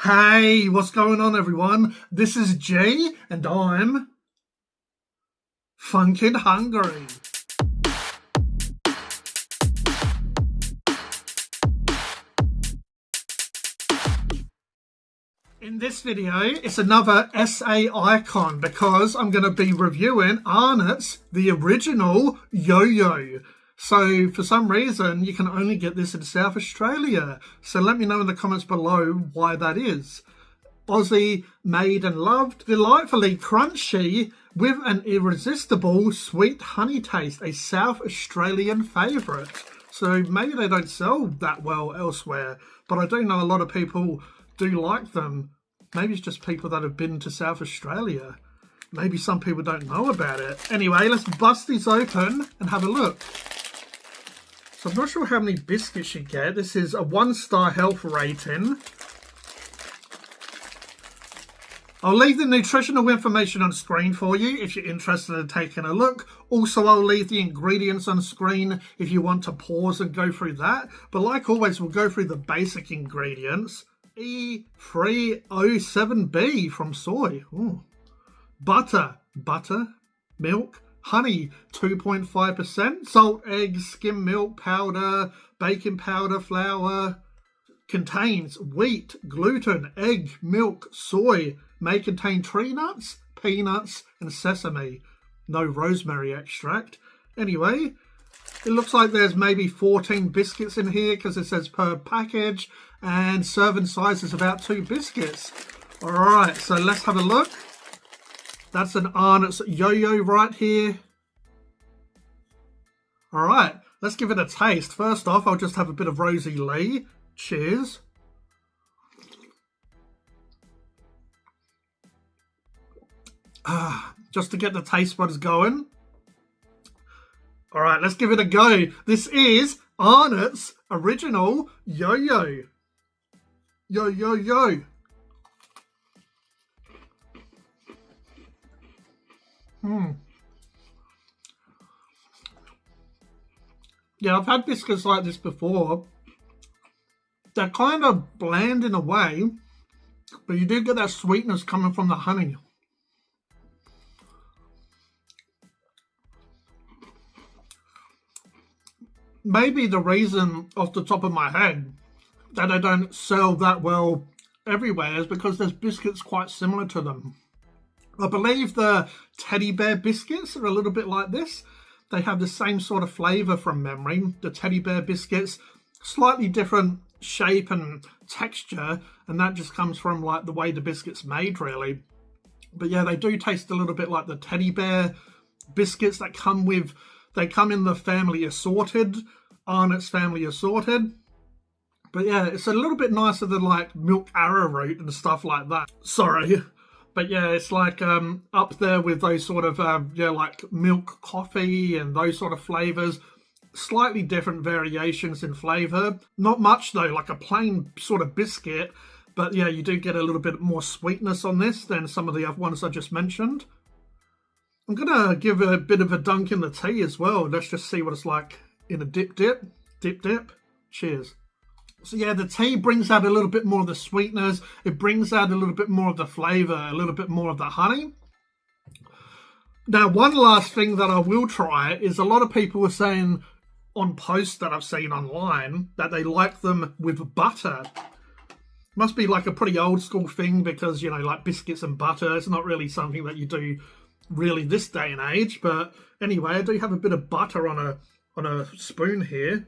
Hey, what's going on, everyone? This is G, and I'm funkin' hungry. In this video, it's another SA icon because I'm going to be reviewing Arnott's, the original yo-yo. So for some reason, you can only get this in South Australia. So let me know in the comments below why that is. Aussie, made and loved, delightfully crunchy with an irresistible sweet honey taste, a South Australian favourite. So maybe they don't sell that well elsewhere, but I do know a lot of people do like them. Maybe it's just people that have been to South Australia. Maybe some people don't know about it. Anyway, let's bust these open and have a look. So I'm not sure how many biscuits you get. This is a 1-star health rating. I'll leave the nutritional information on screen for you if you're interested in taking a look. Also, I'll leave the ingredients on screen if you want to pause and go through that. But like always, we'll go through the basic ingredients. E307B from soy. Ooh. Butter, milk, honey, 2.5%, salt, eggs, skim milk, powder, baking powder, flour. Contains wheat, gluten, egg, milk, soy. May contain tree nuts, peanuts, and sesame. No rosemary extract. Anyway, it looks like there's maybe 14 biscuits in here because it says per package, and serving size is about 2 biscuits. Alright, so let's have a look. That's an Arnott's yo-yo right here. Alright, let's give it a taste. First off, I'll just have a bit of Rosie Lee. Cheers. Just to get the taste buds going. All right, let's give it a go. This is Arnott's original yo-yo. Yo-yo-yo. Yeah, I've had biscuits like this before. They're kind of bland in a way, but you do get that sweetness coming from the honey. Maybe the reason off the top of my head that they don't sell that well everywhere is because there's biscuits quite similar to them. I believe the teddy bear biscuits are a little bit like this. They have the same sort of flavour from memory. The teddy bear biscuits, slightly different shape and texture, and that just comes from like the way the biscuit's made, really. But yeah, they do taste a little bit like the teddy bear biscuits that come with, they come in the family assorted, Arnott's family assorted. But yeah, it's a little bit nicer than like milk arrowroot and stuff like that. Sorry. But yeah, it's like up there with those sort of, like milk coffee and those sort of flavours. Slightly different variations in flavour. Not much though, like a plain sort of biscuit. But yeah, you do get a little bit more sweetness on this than some of the other ones I just mentioned. I'm going to give a bit of a dunk in the tea as well. Let's just see what it's like in a dip. Cheers. So yeah, the tea brings out a little bit more of the sweetness. It brings out a little bit more of the flavour, a little bit more of the honey. Now, one last thing that I will try is a lot of people were saying on posts that I've seen online that they like them with butter. Must be like a pretty old school thing because, you know, like biscuits and butter, it's not really something that you do really this day and age. But anyway, I do have a bit of butter on a spoon here.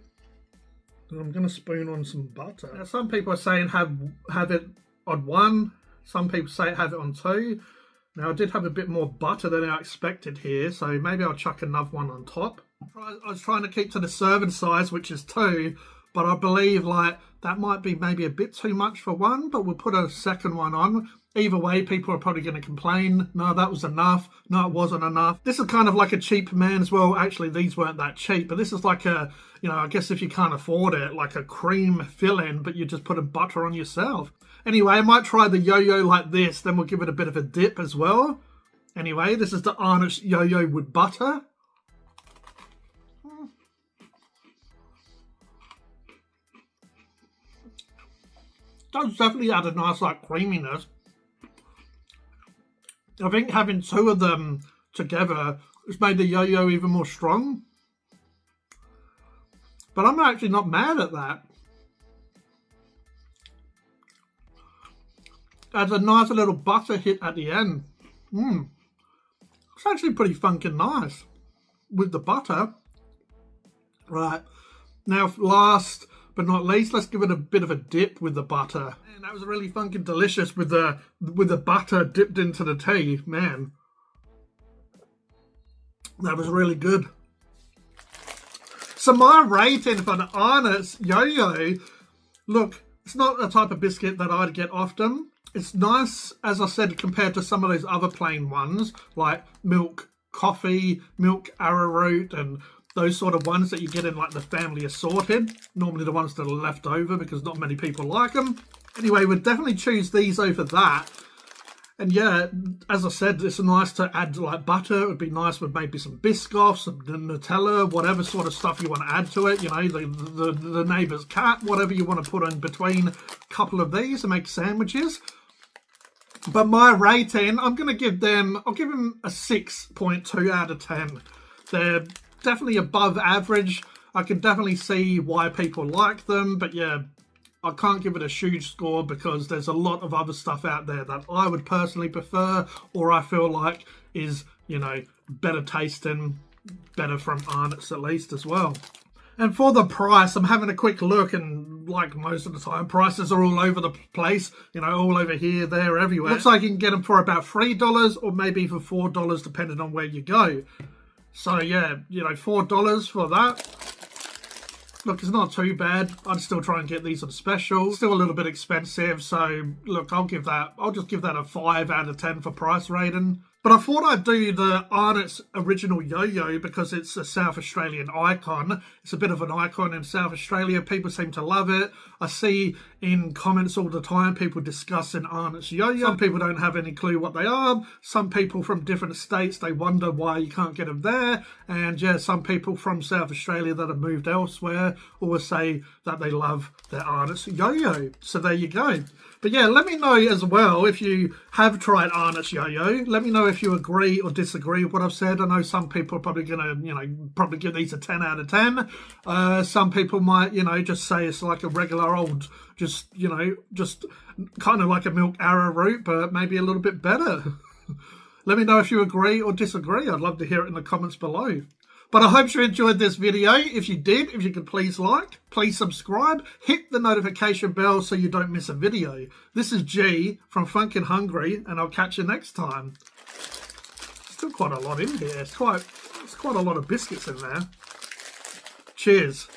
And I'm going to spoon on some butter. Now, some people are saying have it on 1. Some people say have it on 2. Now, I did have a bit more butter than I expected here, so maybe I'll chuck another one on top. I was trying to keep to the serving size, which is 2, but I believe like that might be maybe a bit too much for 1, but we'll put a second one on. Either way, people are probably going to complain. No, that was enough. No, it wasn't enough. This is kind of like a cheap man's, well, actually, these weren't that cheap, but this is like a, you know, I guess if you can't afford it, like a cream fill-in, but you just put a butter on yourself. Anyway, I might try the yo-yo like this, then we'll give it a bit of a dip as well. Anyway, this is the Arnott's yo-yo with butter. does definitely add a nice like creaminess. I think having two of them together has made the yo-yo even more strong. But I'm actually not mad at that. Adds a nice little butter hit at the end. It's actually pretty funkin' nice with the butter. Right, now last but not least, let's give it a bit of a dip with the butter. Man, that was really funkin' delicious with the butter dipped into the tea. Man, that was really good. So my rating for the Arnott's Yo-Yo, look, it's not a type of biscuit that I'd get often. It's nice, as I said, compared to some of those other plain ones, like milk coffee, milk arrowroot, and those sort of ones that you get in like the family assorted. Normally the ones that are left over because not many people like them. Anyway, we'd definitely choose these over that. And yeah, as I said, it's nice to add like butter. It would be nice with maybe some Biscoff, some Nutella, whatever sort of stuff you want to add to it. You know, the neighbour's cat, whatever you want to put in between a couple of these and make sandwiches. But my rating, I'll give them a 6.2 out of 10. They're definitely above average. I can definitely see why people like them, but yeah, I can't give it a huge score because there's a lot of other stuff out there that I would personally prefer, or I feel like is, you know, better tasting, better from Arnott's at least as well. And for the price, I'm having a quick look, and like most of the time, prices are all over the place. You know, all over here, there, everywhere. Looks like you can get them for about $3 or maybe for $4, depending on where you go. So yeah, you know, $4 for that. Look, it's not too bad. I'd still try and get these on special. Still a little bit expensive. So look, I'll just give that a 5 out of 10 for price rating. But I thought I'd do the Arnott's original yo-yo because it's a South Australian icon. It's a bit of an icon in South Australia. People seem to love it. I see in comments all the time people discussing Arnott's yo-yo. Some people don't have any clue what they are. Some people from different states, they wonder why you can't get them there. And yeah, some people from South Australia that have moved elsewhere always say that they love their Arnott's yo-yo. So there you go. But yeah, let me know as well if you have tried Arnott's Yo-Yo. Let me know if you agree or disagree with what I've said. I know some people are probably going to, you know, probably give these a 10 out of 10. Some people might, you know, just say it's like a regular old, just, you know, just kind of like a milk arrowroot, but maybe a little bit better. Let me know if you agree or disagree. I'd love to hear it in the comments below. But I hope you enjoyed this video. If you did, if you could please like, please subscribe, hit the notification bell so you don't miss a video. This is G from Funkin' Hungry, and I'll catch you next time. Still quite a lot in here. It's quite a lot of biscuits in there. Cheers.